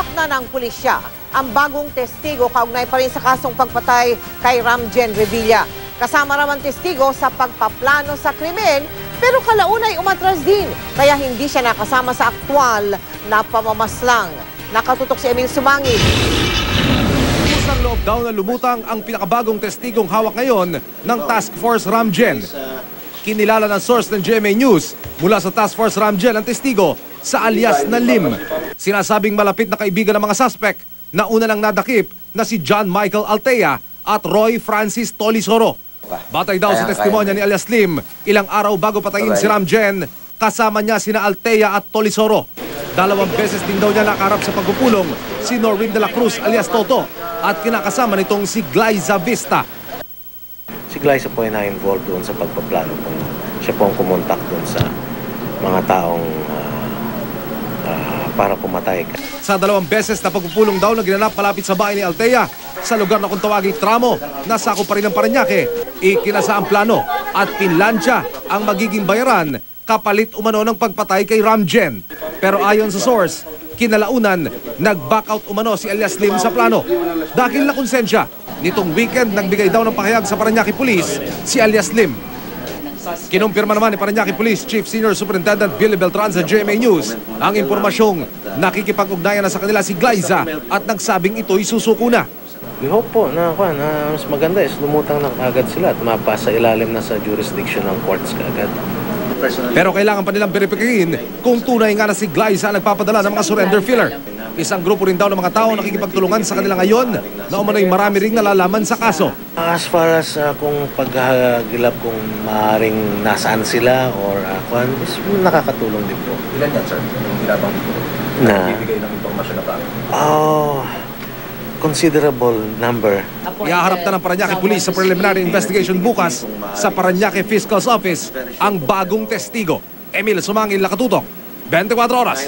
Hawak na ng pulisya ang bagong testigo kaugnay pa rin sa kasong pagpatay kay Ramjen Revilla. Kasama naman testigo sa pagpaplano sa krimen, pero kalaunay umatras din, kaya hindi siya nakasama sa aktwal na pamamaslang. Nakatutok si Emil Sumangil. Pusang loob daw na lumutang ang pinakabagong testigong hawak ngayon ng Task Force Ramjen. Kinilala ng source ng GMA News mula sa Task Force Ramjen ang testigo sa alias na Lim. Sinasabing malapit na kaibigan ng mga suspect na una lang nadakip na si John Michael Altea at Roy Francis Tolisoro. Batay daw sa testimonya ni alias Lim, ilang araw bago patayin si Ramjen, kasama niya sina Altea at Tolisoro. 2 beses din daw niya nakaharap sa pagpupulong si Norwin de la Cruz alias Toto at kinakasama nitong si Glyza Vista. Si Glyza po ay na-involved doon sa pagpaplano po. Siya po ang kumontak doon sa mga taong para pumatay. Sa 2 beses na pagpupulong daw na ginanap malapit sa bahay ni Altea, sa lugar na kung tawaging Tramo, nasako pa rin ng Parañaque, ikinasa ang plano at pinlansya ang magiging bayaran kapalit umano ng pagpatay kay Ramjen. Pero ayon sa source, kinalaunan, nag-back out umano si alias Lim sa plano. Dahil na konsensya, nitong weekend nagbigay daw ng pahayag sa Parañaque Police si alias Lim. Kinumpirma naman ni Parañaque Police Chief Senior Superintendent Billy Beltran sa GMA News ang impormasyong nakikipag-ugnayan na sa kanila si Glyza at nagsabing ito'y susuko na. We hope po na mas maganda is lumutang na agad sila at mapasa ilalim na sa jurisdiction ng courts kaagad. Pero kailangan pa nilang verifikahin kung tunay nga na si Glyza ang nagpapadala ng mga surrender filler. Isang grupo rin daw ng mga tao nakikipagtulungan sa kanila ngayon na umano'y marami ring nalalaman sa kaso. As far as kung paghagilap kung maaaring nasaan sila or is nakakatulong din po. Ilan yan, sir? Yung ginabang dito? Nagbibigay ng impormasyon na plano? Considerable number. Iaharap na ng Parañaque Police sa preliminary investigation bukas sa Parañaque Fiscal's Office ang bagong testigo. Emil Sumangil, nakatutok, 24 oras.